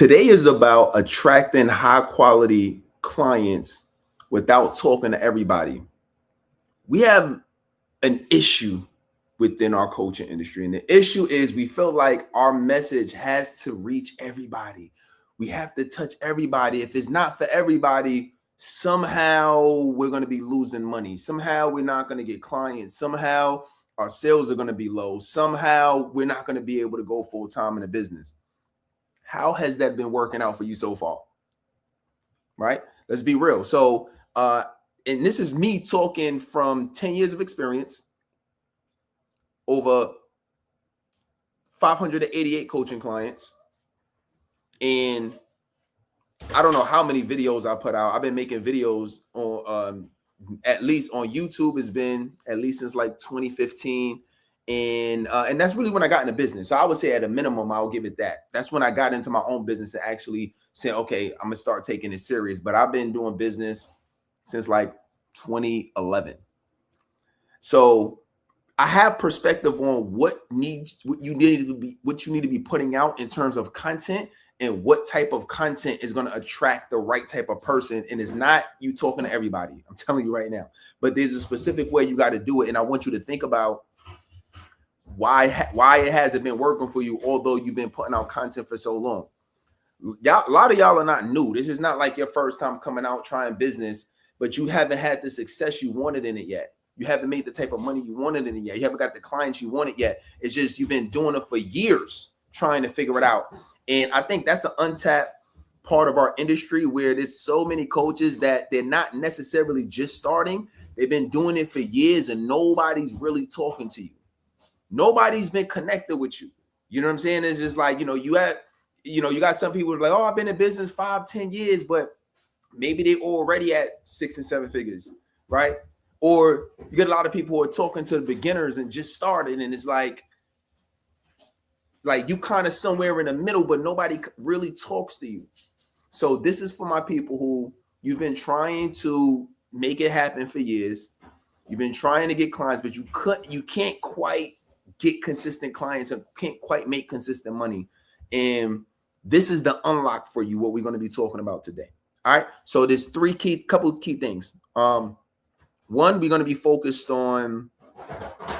Today is about attracting high quality clients without talking to everybody. We have an issue within our coaching industry, and the issue is we feel like our message has to reach everybody. We have to touch everybody. If it's not for everybody, somehow we're going to be losing money. Somehow we're not going to get clients. Somehow our sales are going to be low. Somehow we're not going to be able to go full time in the business. How has that been working out for you so far? Right? Let's be real. So, and this is me talking from 10 years of experience, over 588 coaching clients, and I don't know how many videos I put out. I've been making videos on at least on YouTube. It's been at least since like 2015. And that's really when I got into business. So I would say at a minimum, I'll give it that. That's when I got into my own business and actually saying, okay, I'm gonna start taking it serious. But I've been doing business since like 2011. So I have perspective on what you need to be putting out in terms of content, and what type of content is going to attract the right type of person. And it's not you talking to everybody. I'm telling you right now. But there's a specific way you got to do it, and I want you to think about why it hasn't been working for you, although you've been putting out content for so long. A lot of y'all are not new. This is not like your first time coming out trying business, but you haven't had the success you wanted in it yet. You haven't made the type of money you wanted in it yet. You haven't got the clients you wanted yet. It's just you've been doing it for years trying to figure it out. And I think that's an untapped part of our industry, where there's so many coaches that they're not necessarily just starting. They've been doing it for years and nobody's really talking to you. Nobody's been connected with you. You know what I'm saying? It's just like, you got some people like, oh, I've been in business 5-10 years, but maybe they already at 6 and 7 figures, right? Or you get a lot of people who are talking to the beginners and just started, and it's like you kind of somewhere in the middle, but nobody really talks to you. So this is for my people who you've been trying to make it happen for years. You've been trying to get clients, but you can't quite get consistent clients and can't quite make consistent money. And this is the unlock for you, what we're going to be talking about today. All right. So there's couple key things. One, we're going to be focused on, I'm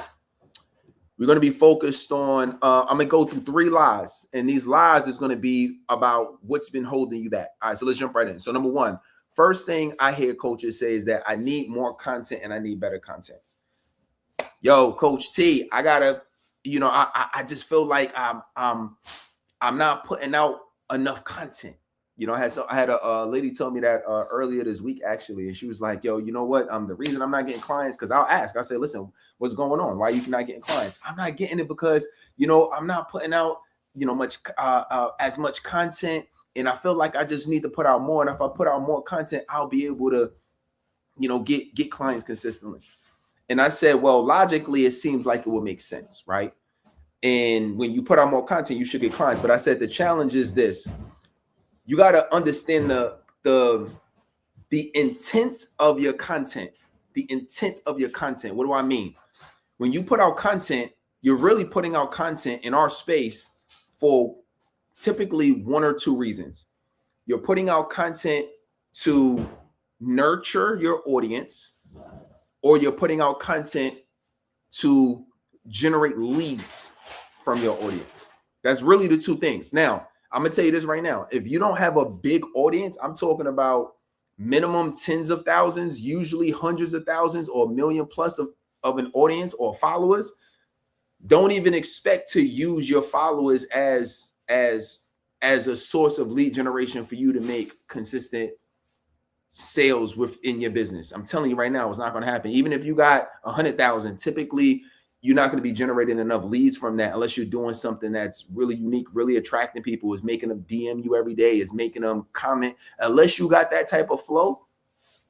going to go through 3 lies, and these lies is going to be about what's been holding you back. All right. So let's jump right in. So number one, first thing I hear coaches say is that I need more content and I need better content. Yo, Coach T, I gotta, I just feel like I'm not putting out enough content. I had a lady tell me that earlier this week, actually, and she was like, yo, you know what? The reason I'm not getting clients, because I'll ask, I say, listen, what's going on? Why are you not getting clients? I'm not getting it because, I'm not putting out, as much content, and I feel like I just need to put out more. And if I put out more content, I'll be able to, get clients consistently. And I said, well, logically, it seems like it would make sense, right? And when you put out more content, you should get clients. But I said the challenge is this: you got to understand the intent of your content. The intent of your content. What do I mean? When you put out content, you're really putting out content in our space for typically 1 or 2 reasons. You're putting out content to nurture your audience, or you're putting out content to generate leads from your audience. That's really the 2 things. Now, I'm gonna tell you this right now. If you don't have a big audience, I'm talking about minimum tens of thousands, usually hundreds of thousands, or 1 million plus of an audience or followers, don't even expect to use your followers as a source of lead generation for you to make consistent sales within your business. I'm telling you right now, it's not going to happen. Even if you got 100,000, typically you're not going to be generating enough leads from that unless you're doing something that's really unique, really attracting people, is making them DM you every day, is making them comment. Unless you got that type of flow,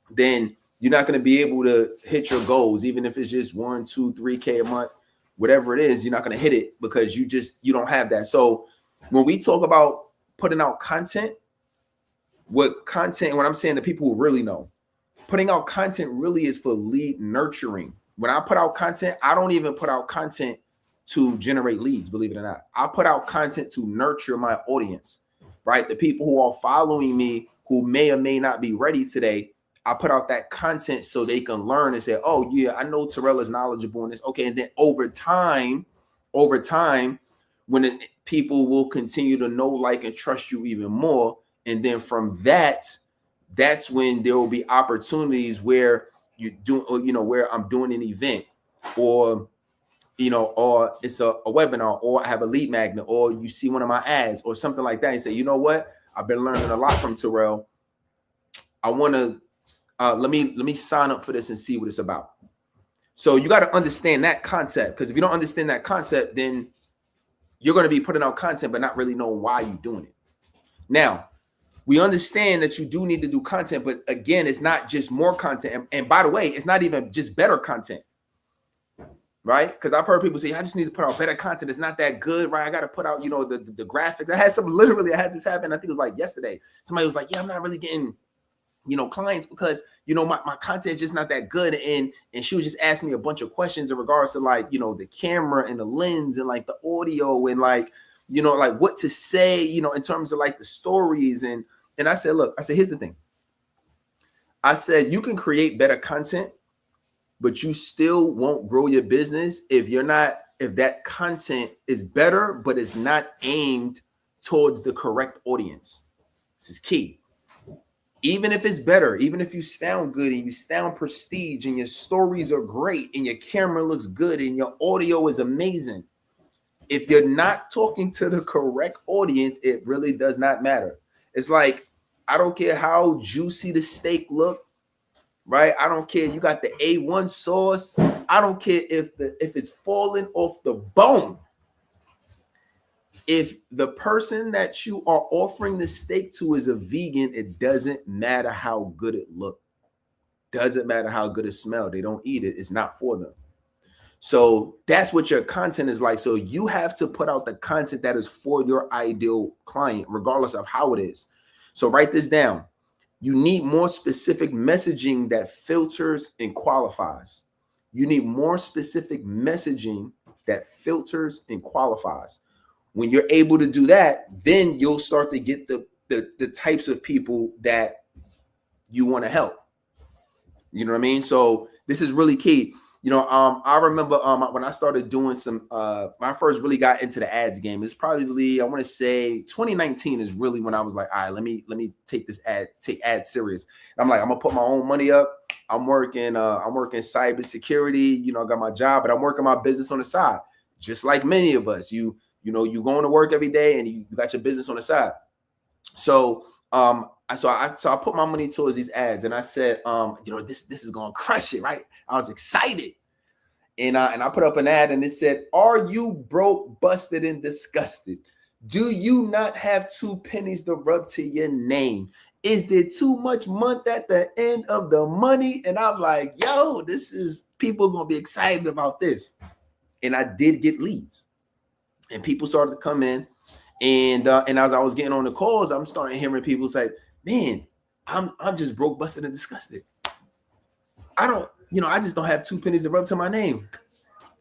then you're not going to be able to hit your goals. Even if it's just 1, 2, 3K a month, whatever it is, you're not going to hit it because you don't have that. So when we talk about putting out content, what I'm saying to people who really know, putting out content really is for lead nurturing. When I put out content, I don't even put out content to generate leads, believe it or not. I put out content to nurture my audience. right? The people who are following me who may or may not be ready today, I put out that content so they can learn and say, oh yeah, I know Terrell is knowledgeable in this. Okay. And then over time, when people will continue to know, like, and trust you even more. And then from that's when there will be opportunities where you do, or, where I'm doing an event, or, or it's a webinar, or I have a lead magnet, or you see one of my ads or something like that. And say, you know what? I've been learning a lot from Terrell. I want to, let me sign up for this and see what it's about. So you got to understand that concept, because if you don't understand that concept, then you're going to be putting out content, but not really know why you're doing it. Now, we understand that you do need to do content, but again, it's not just more content. And by the way, it's not even just better content, right? Because I've heard people say, I just need to put out better content. It's not that good, right? I got to put out, the graphics. I had this happen. I think it was like yesterday. Somebody was like, yeah, I'm not really getting, clients because, my content is just not that good. And she was just asking me a bunch of questions in regards to like, the camera and the lens and like the audio and like, like what to say, in terms of like the stories. And I said, look, here's the thing. I said, you can create better content, but you still won't grow your business if that content is better, but it's not aimed towards the correct audience. This is key. Even if it's better, even if you sound good and you sound prestige and your stories are great and your camera looks good and your audio is amazing, if you're not talking to the correct audience, it really does not matter. It's like, I don't care how juicy the steak look, right? I don't care. You got the A1 sauce. I don't care if it's falling off the bone. If the person that you are offering the steak to is a vegan, it doesn't matter how good it looked. Doesn't matter how good it smelled. They don't eat it. It's not for them. So that's what your content is like. So you have to put out the content that is for your ideal client, regardless of how it is. So write this down. You need more specific messaging that filters and qualifies. You need more specific messaging that filters and qualifies. When you're able to do that, then you'll start to get the types of people that you want to help. You know what I mean? So this is really key. I remember when I started doing some, when I first really got into the ads game, it's probably, I want to say 2019 is really when I was like, all right, let me take ads serious. And I'm like, I'm gonna put my own money up. I'm working cybersecurity, I got my job, but I'm working my business on the side. Just like many of us, you going to work every day and you got your business on the side. So, I put my money towards these ads, and I said, this is gonna crush it, right? I was excited, and I put up an ad, and it said, "Are you broke, busted, and disgusted? Do you not have 2 pennies to rub to your name? Is there too much month at the end of the money?" And I'm like, yo, people gonna be excited about this, and I did get leads, and people started to come in. And as I was getting on the calls, I'm starting hearing people say, man, I'm just broke, busted, and disgusted. I just don't have 2 pennies to rub to my name.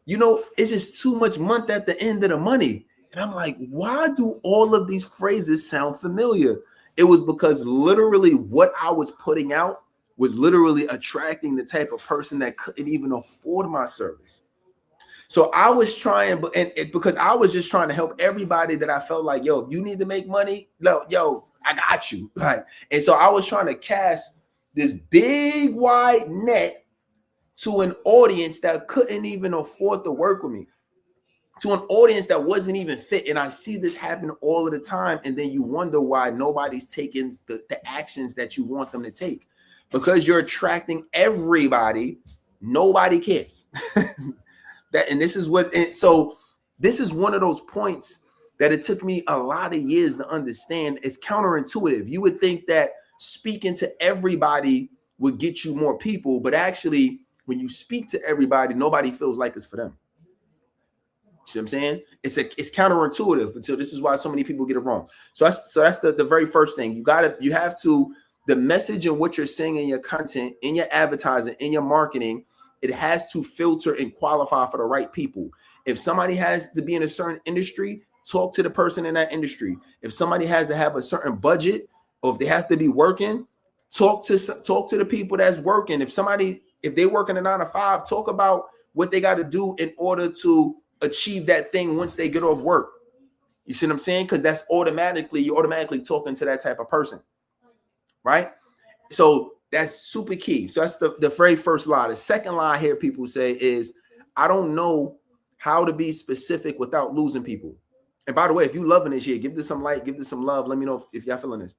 It's just too much month at the end of the money. And I'm like, why do all of these phrases sound familiar? It was because literally what I was putting out was literally attracting the type of person that couldn't even afford my service. So I was trying, because I was just trying to help everybody that I felt like, yo, if you need to make money, yo, I got you. Right. And so I was trying to cast this big wide net to an audience that couldn't even afford to work with me, to an audience that wasn't even fit. And I see this happen all of the time. And then you wonder why nobody's taking the actions that you want them to take, because you're attracting everybody. Nobody cares. This is one of those points that it took me a lot of years to understand. It's counterintuitive. You would think that speaking to everybody would get you more people, but actually, when you speak to everybody, nobody feels like it's for them. See what I'm saying? It's counterintuitive, until this is why so many people get it wrong. So that's the very first thing. The message and what you're saying in your content, in your advertising, in your marketing, it has to filter and qualify for the right people. If somebody has to be in a certain industry, talk to the person in that industry. If somebody has to have a certain budget, or if they have to be working, talk to the people that's working. If they're working a 9 to 5, talk about what they got to do in order to achieve that thing once they get off work. You see what I'm saying? Because you're automatically talking to that type of person, right? So that's super key. So that's the very first lie. The second lie I hear people say is, I don't know how to be specific without losing people. And by the way, if you're loving this, give this some light, give this some love. Let me know if y'all feeling this.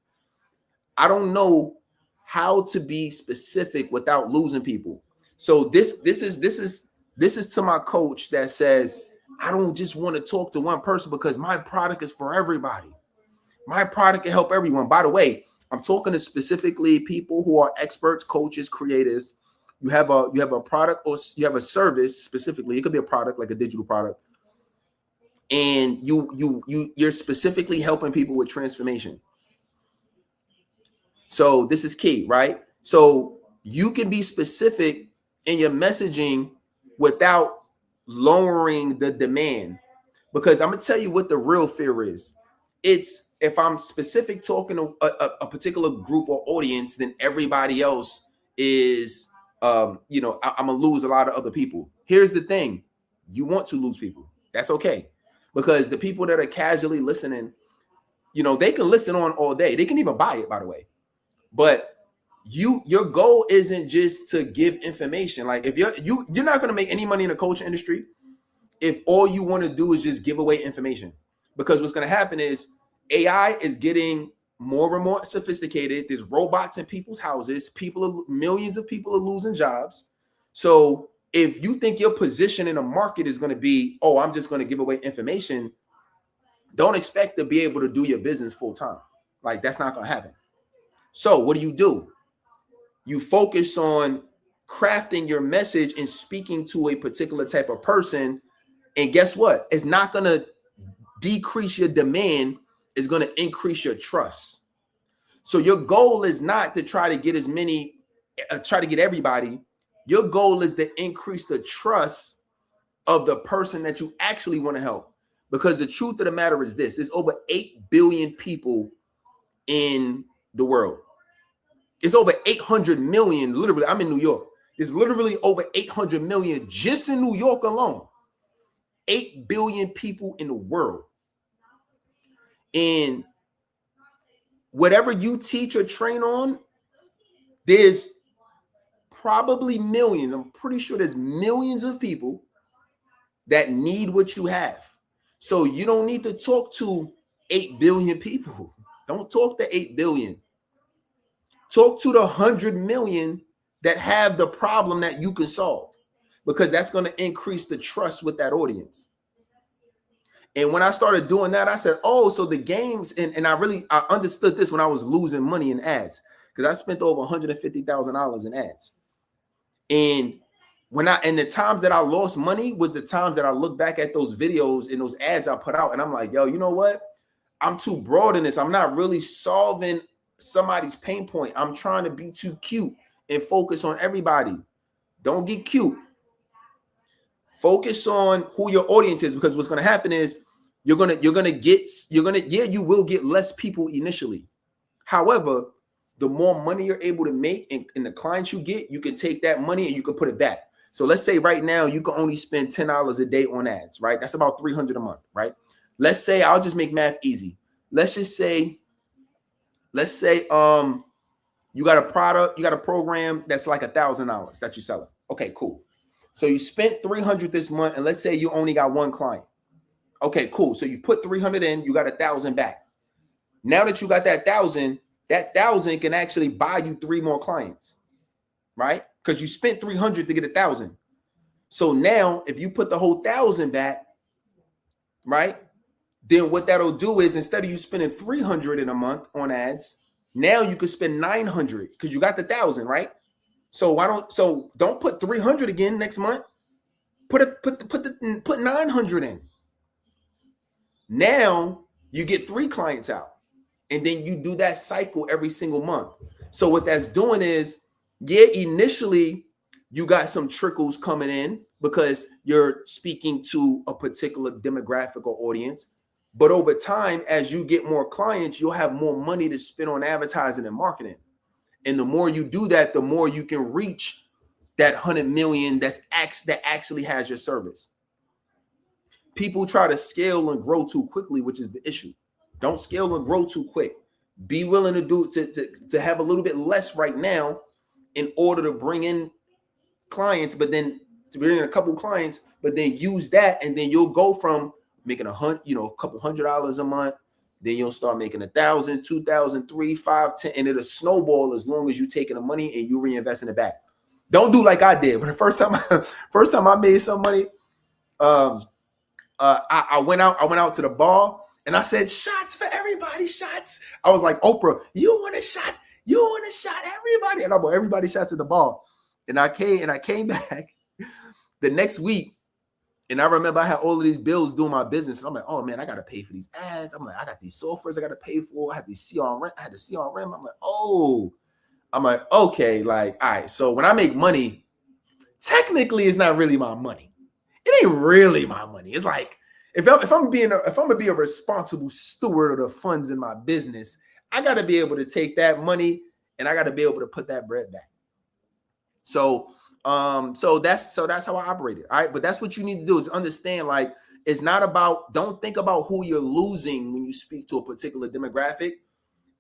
I don't know how to be specific without losing people. So this is to my coach that says, I don't just want to talk to one person because my product is for everybody. My product can help everyone. By the way, I'm talking to specifically people who are experts, coaches, creators. You have a product or you have a service specifically. It could be a product like a digital product, and you're specifically helping people with transformation. So this is key, right? So you can be specific in your messaging without lowering the demand, because I'm gonna tell you what the real fear is. It's if I'm specific talking to a particular group or audience, then everybody else is, I'm gonna lose a lot of other people. Here's the thing: you want to lose people. That's okay, because the people that are casually listening, they can listen on all day. They can even buy it, by the way. But your goal isn't just to give information. Like if you're not gonna make any money in the coaching industry if all you want to do is just give away information, because what's going to happen is AI is getting more and more sophisticated. There's robots in people's houses. Millions of people are losing jobs. So if you think your position in the market is going to be, oh, I'm just going to give away information, don't expect to be able to do your business full time. Like that's not going to happen. So what do? You focus on crafting your message and speaking to a particular type of person. And guess what? It's not going to decrease your demand. It's going to increase your trust. So your goal is not to try to get everybody. Your goal is to increase the trust of the person that you actually want to help. Because the truth of the matter is this: there's over 8 billion people in the world. It's over 800 million. Literally, I'm in New York. There's literally over 800 million just in New York alone. 8 billion people in the world. And whatever you teach or train on, there's probably millions. I'm pretty sure there's millions of people that need what you have. So you don't need to talk to 8 billion people. Don't talk to 8 billion. Talk to the 100 million that have the problem that you can solve, because that's going to increase the trust with that audience. And when I started doing that, I said, oh, so the games, and I understood this when I was losing money in ads, because I spent over $150,000 in ads. And the times that I lost money was the times that I look back at those videos and those ads I put out, and I'm like, yo, you know what? I'm too broad in this. I'm not really solving somebody's pain point. I'm trying to be too cute and focus on everybody. Don't get cute. Focus on who your audience is, because what's going to happen is you will get less people initially. However, the more money you're able to make and the clients you get, you can take that money and you can put it back. So let's say right now you can only spend $10 a day on ads, right? That's about $300 a month, right? Let's say, I'll just make math easy. Let's say you got a product, you got a program that's like $1,000 that you're selling. Okay, cool. So you spent $300 this month, and let's say you only got one client. Okay, cool. So you put $300 in, you got $1,000 back. Now that you got that $1,000 can actually buy you 3 more clients, right? Because you spent $300 to get $1,000. So now if you put the whole $1,000 back, right? Then what that'll do is, instead of you spending $300 in a month on ads, now you could spend $900 because you got the $1,000, right? So don't put $300 again next month. Put 900 in. Now you get 3 clients out, and then you do that cycle every single month. So what that's doing is, initially you got some trickles coming in because you're speaking to a particular demographic or audience. But over time, as you get more clients, you'll have more money to spend on advertising and marketing. And the more you do that, the more you can reach that 100 million that actually has your service. People try to scale and grow too quickly, which is the issue. Don't scale and grow too quick. Be willing to do to have a little bit less right now in order to bring in clients, but then to bring in a couple clients, but then use that, and then you'll go from making a couple $100 a month, then you'll start making 1,000, 2,000, 3, 5, 10, and it'll snowball as long as you taking the money and you reinvesting it back. Don't do like I did. When the first time I made some money, I went out to the bar and I said, shots for everybody, shots. I was like, Oprah, you want a shot? You want a shot, everybody? And I bought everybody shots at the bar. And I came back the next week. And I remember I had all of these bills doing my business. And I'm like, oh man, I got to pay for these ads. I'm like, I got these softwares I got to pay for. I had these CRM. I had the CRM. I'm like, okay, like, all right. So when I make money, technically it's not really my money. It ain't really my money. It's like, if I'm gonna be a responsible steward of the funds in my business, I got to be able to take that money and I got to be able to put that bread back. So that's how I operated. All right. But that's what you need to do is understand, like, it's not about, don't think about who you're losing when you speak to a particular demographic.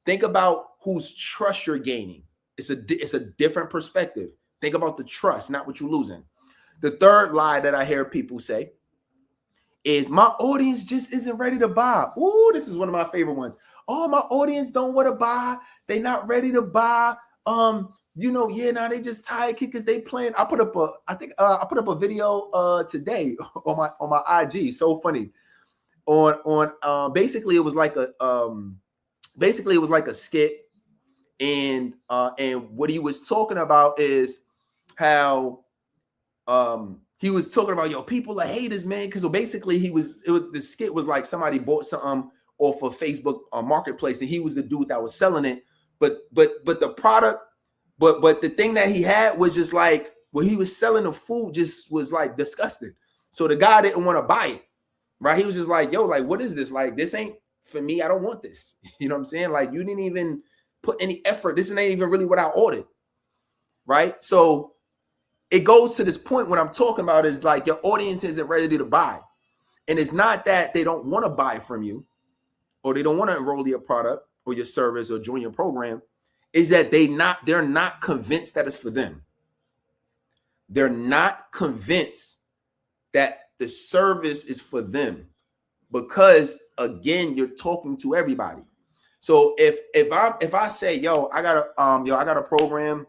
Think about whose trust you're gaining. It's a different perspective. Think about the trust, not what you're losing. The third lie that I hear people say is my audience just isn't ready to buy. Ooh, this is one of my favorite ones. Oh, my audience don't want to buy. They not ready to buy. Now they just tired kickers. They playing. I put up a video today on my IG. So funny. Basically it was like a skit, and what he was talking about is how he was talking about, people are haters, man. Because basically the skit was like somebody bought something off of Facebook marketplace, and he was the dude that was selling it. But the product, but the thing that he had was just like, when he was selling the food just was like disgusting. So the guy didn't want to buy it, right? He was just like, yo, like, what is this? Like, this ain't for me. I don't want this. You know what I'm saying? Like, you didn't even put any effort. This ain't even really what I ordered, right? So it goes to this point. What I'm talking about is like, your audience isn't ready to buy. And it's not that they don't want to buy from you, or they don't want to enroll your product or your service or join your program. Is that they're not convinced that it's for them. They're not convinced that the service is for them, because again, you're talking to everybody. So if I say, I got a program,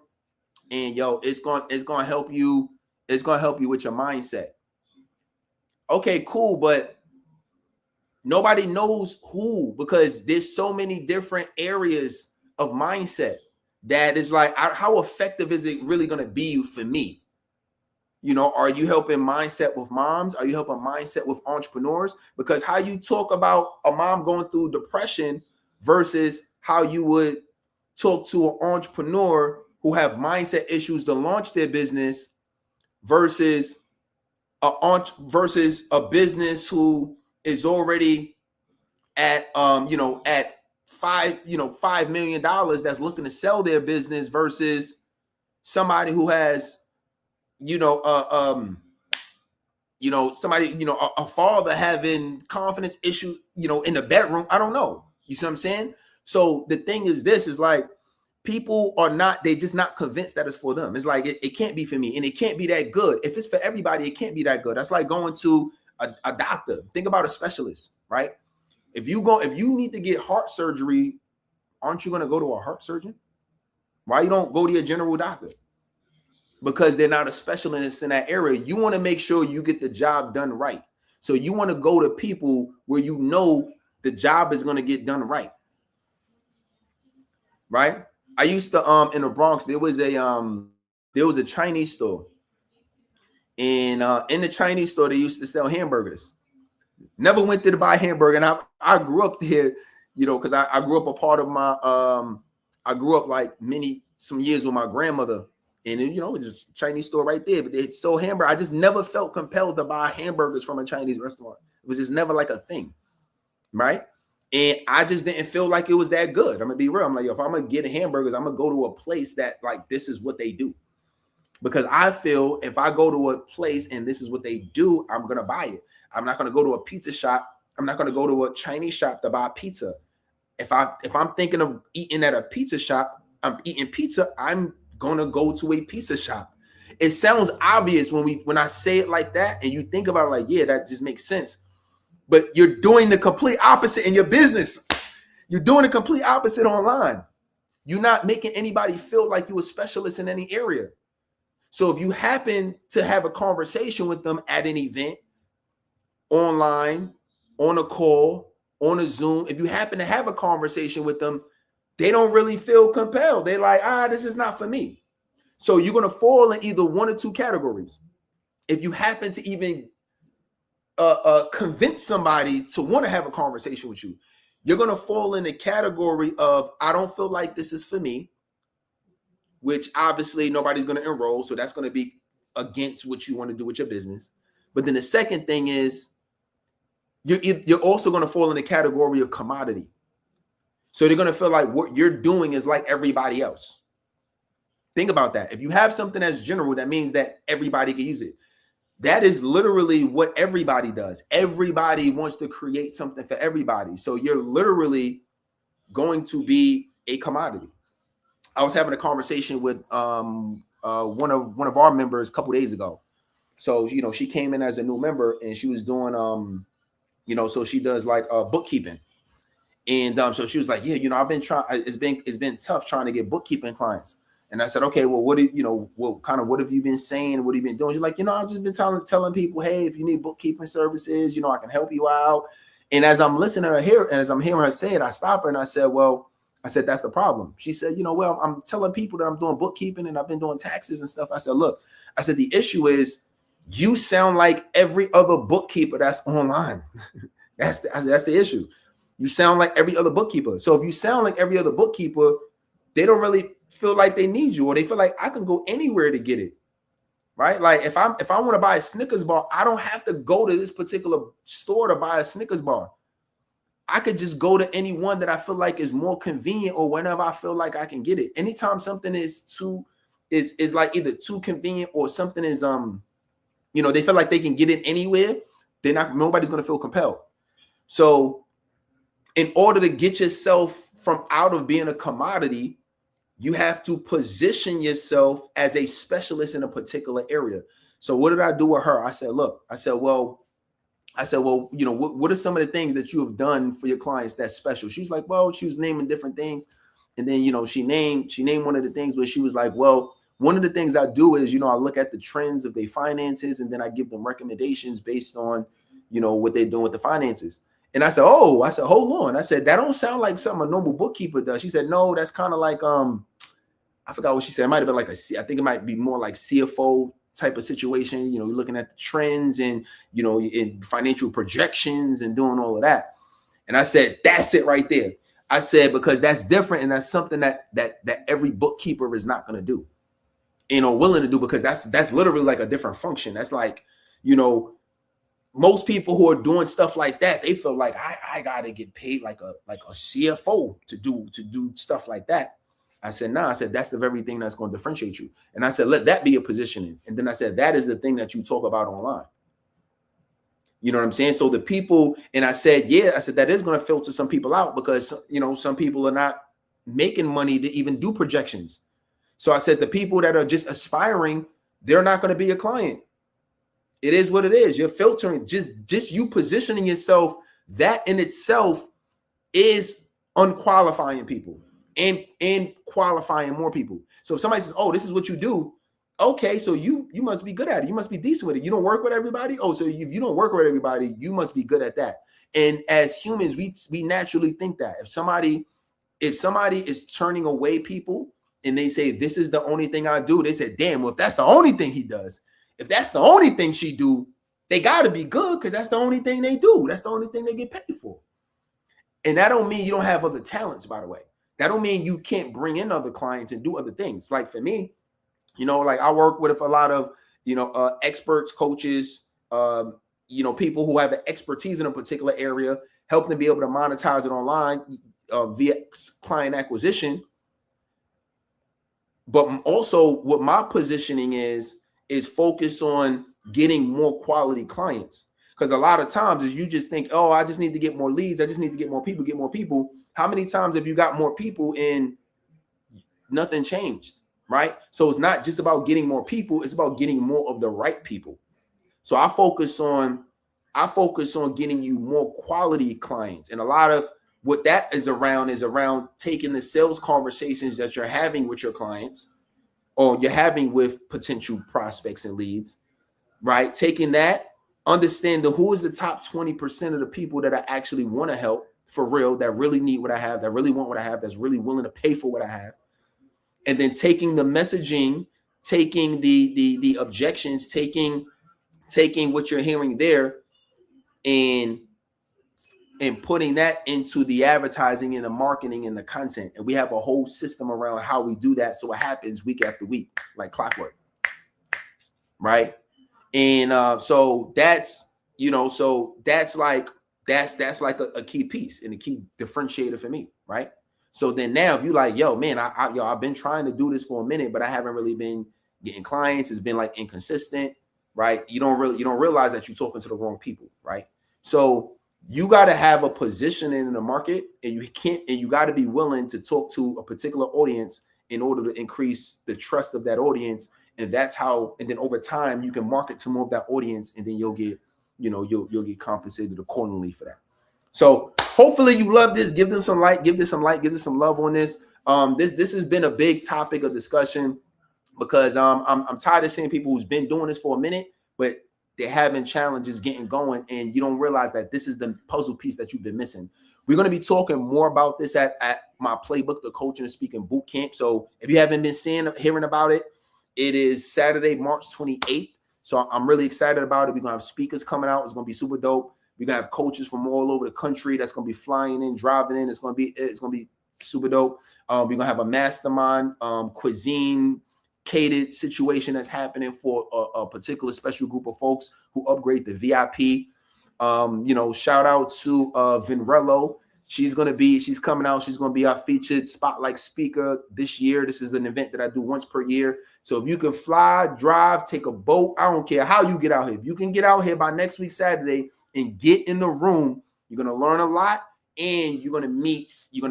and it's gonna help you. It's gonna help you with your mindset. Okay, cool, but nobody knows who, because there's so many different areas of mindset that is like, how effective is it really going to be for me? Are you helping mindset with moms? Are you helping mindset with entrepreneurs? Because how you talk about a mom going through depression versus how you would talk to an entrepreneur who have mindset issues to launch their business versus a business who is already at $5 million that's looking to sell their business versus somebody who has, a father having confidence issue, in the bedroom. I don't know. You see what I'm saying? So the thing is, this is like, people they just not convinced that it's for them. It's like, it can't be for me, and it can't be that good. If it's for everybody, it can't be that good. That's like going to a doctor. Think about a specialist, right? If you need to get heart surgery, aren't you going to go to a heart surgeon? Why you don't go to your general doctor? Because they're not a specialist in that area. You want to make sure you get the job done right. So you want to go to people where the job is going to get done right. Right? I used to in the Bronx, there was a Chinese store. And in the Chinese store, they used to sell hamburgers. Never went there to buy a hamburger. And I grew up there, because I grew up a part of my I grew up like some years with my grandmother. And it was a Chinese store right there, but they sold hamburgers. I just never felt compelled to buy hamburgers from a Chinese restaurant. It was just never like a thing, right? And I just didn't feel like it was that good. I'm gonna be real. I'm like, if I'm gonna get hamburgers, I'm gonna go to a place that like this is what they do. Because I feel if I go to a place and this is what they do, I'm gonna buy it. I'm not gonna go to a pizza shop. I'm not gonna go to a Chinese shop to buy pizza. If I'm thinking of eating at a pizza shop, I'm eating pizza, I'm gonna go to a pizza shop. It sounds obvious when I say it like that, and you think about it like, yeah, that just makes sense. But you're doing the complete opposite in your business. You're doing the complete opposite online. You're not making anybody feel like you're a specialist in any area. So if you happen to have a conversation with them at an event, online, on a call, on a Zoom, if you happen to have a conversation with them, they don't really feel compelled. They're like, this is not for me. So you're going to fall in either one or two categories. If you happen to even convince somebody to want to have a conversation with you, you're going to fall in the category of, I don't feel like this is for me, which obviously nobody's going to enroll. So that's going to be against what you want to do with your business. But then the second thing is you're also going to fall in the category of commodity. So they're going to feel like what you're doing is like everybody else. Think about that. If you have something that's general, that means that everybody can use it. That is literally what everybody does. Everybody wants to create something for everybody. So you're literally going to be a commodity. I was having a conversation with one of our members a couple days ago. So, she came in as a new member and she was doing, so she does like bookkeeping. And so she was like, yeah, I've been trying, it's been tough trying to get bookkeeping clients. And I said, okay, well, what have you been saying? What have you been doing? She's like, I've just been telling people, hey, if you need bookkeeping services, I can help you out. And as I'm listening to her here, and as I'm hearing her say it, I stop her and I said, that's the problem. She said, I'm telling people that I'm doing bookkeeping and I've been doing taxes and stuff. I said, look, the issue is you sound like every other bookkeeper that's online. That's the issue. You sound like every other bookkeeper. So if you sound like every other bookkeeper, they don't really feel like they need you, or they feel like I can go anywhere to get it. Right? Like if I want to buy a Snickers bar, I don't have to go to this particular store to buy a Snickers bar. I could just go to any one that I feel like is more convenient, or whenever I feel like I can get it. Anytime something is like either too convenient or something is they feel like they can get it anywhere, nobody's going to feel compelled. So in order to get yourself from out of being a commodity, you have to position yourself as a specialist in a particular area. So what did I do with her? I said, what are some of the things that you have done for your clients that's special? She was like, well, she was naming different things. And then, she named one of the things where she was like, well, one of the things I do is, I look at the trends of their finances, and then I give them recommendations based on, what they're doing with the finances. And I said, hold on. I said, that don't sound like something a normal bookkeeper does. She said, no, that's kind of like, I forgot what she said. It might've been like I think it might be more like CFO type of situation. You're looking at the trends and, in financial projections and doing all of that. And I said, that's it right there. I said, because that's different. And that's something that every bookkeeper is not going to do, willing to do, because that's literally like a different function. That's like, most people who are doing stuff like that, they feel like I gotta get paid like a CFO to do stuff like that. I said, nah, that's the very thing that's going to differentiate you. And I said, let that be your positioning. And then I said, that is the thing that you talk about online. You know what I'm saying? So the people, and I said, that is going to filter some people out, because, some people are not making money to even do projections. So I said, the people that are just aspiring, they're not going to be a client. It is what it is. You're filtering, just you positioning yourself. That in itself is unqualifying people and qualifying more people. So if somebody says, oh, this is what you do. Okay, so you must be good at it. You must be decent with it. You don't work with everybody. Oh, so if you don't work with everybody, you must be good at that. And as humans, we naturally think that if somebody is turning away people and they say, this is the only thing I do, they say, damn, well, if that's the only thing he does, if that's the only thing she do, they got to be good, because that's the only thing they do. That's the only thing they get paid for. And that don't mean you don't have other talents, by the way. That don't mean you can't bring in other clients and do other things. Like for me, like I work with a lot of, experts, coaches, people who have an expertise in a particular area. help them be able to monetize it online via client acquisition. But also what my positioning is focus on getting more quality clients. Because a lot of times is you just think, oh, I just need to get more leads. I just need to get more people. How many times have you got more people and nothing changed, right? So it's not just about getting more people. It's about getting more of the right people. So I focus on getting you more quality clients. And a lot of what that is around taking the sales conversations that you're having with your clients or you're having with potential prospects and leads, right? Taking that, understand who is the top 20% of the people that I actually want to help for real, that really need what I have, that really want what I have, that's really willing to pay for what I have. And then taking the messaging, taking the objections, taking what you're hearing there and putting that into the advertising and the marketing and the content. And we have a whole system around how we do that. So it happens week after week, like clockwork. Right. And so that's, that's like a key piece and a key differentiator for me. Right. So then now if you're like, yo, man, I've been trying to do this for a minute, but I haven't really been getting clients. It's been like inconsistent. Right. You don't realize that you're talking to the wrong people. Right. So you got to have a position in the market, and you got to be willing to talk to a particular audience in order to increase the trust of that audience. And that's how, and then over time you can market to more of that audience, and then you'll get, you'll get compensated accordingly for that. So hopefully you love this. Give them some like, give this some love on this. This has been a big topic of discussion because I'm tired of seeing people who's been doing this for a minute, but they're having challenges getting going, and you don't realize that this is the puzzle piece that you've been missing. We're going to be talking more about this at my playbook, the Coaching and Speaking Boot Camp. So if you haven't been hearing about it, it is Saturday, March 28th. So I'm really excited about it. We're going to have speakers coming out. It's going to be super dope. We're going to have coaches from all over the country that's going to be flying in, driving in. It's going to be super dope. We're going to have a mastermind, cuisine catered situation that's happening for a particular special group of folks who upgrade the VIP. Shout out to Vinrello. She's coming out. She's going to be our featured spotlight speaker this year. This is an event that I do once per year. So if you can fly, drive, take a boat, I don't care how you get out here. If you can get out here by next week, Saturday, and get in the room, you're going to learn a lot, and you're going to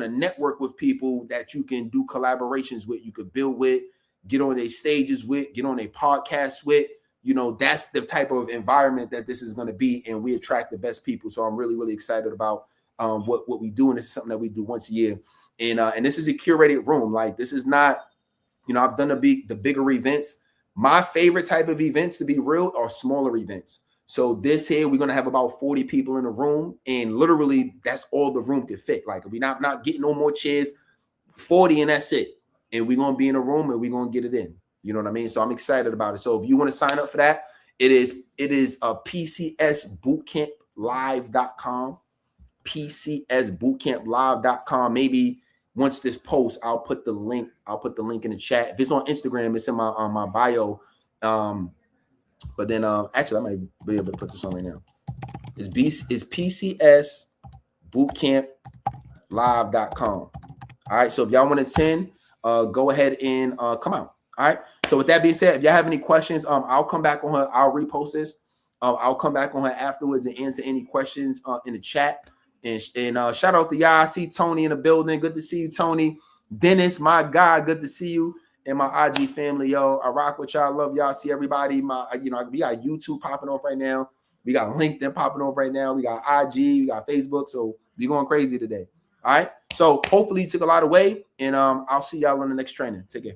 network with people that you can do collaborations with, you could build with, get on their stages with, get on a podcast with. That's the type of environment that this is going to be, and we attract the best people. So I'm really, really excited about what we do, and this is something that we do once a year. And this is a curated room. Like, this is not, I've done the bigger events. My favorite type of events, to be real, are smaller events. So this here, we're going to have about 40 people in the room, and literally that's all the room can fit. Like, we're not getting no more chairs, 40, and that's it. And we're going to be in a room, and we're going to get it in. You know what I mean? So I'm excited about it. So if you want to sign up for that, it is a PCSbootcamplive.com, PCSbootcamplive.com. Maybe once this post, I'll put the link in the chat. If it's on Instagram, it's in my bio. But then actually I might be able to put this on right now. It's PCSbootcamplive.com. All right. So if y'all want to attend, go ahead and come out. All right. So with that being said, if y'all have any questions, I'll come back on her. I'll repost this. I'll come back on her afterwards and answer any questions in the chat. And shout out to y'all. I see Tony in the building. Good to see you, Tony. Dennis, my guy, good to see you. And my IG family, yo. I rock with y'all. Love y'all. See everybody. We got YouTube popping off right now. We got LinkedIn popping off right now. We got IG. We got Facebook. So we going crazy today. All right. So hopefully you took a lot away. And I'll see y'all in the next training. Take care.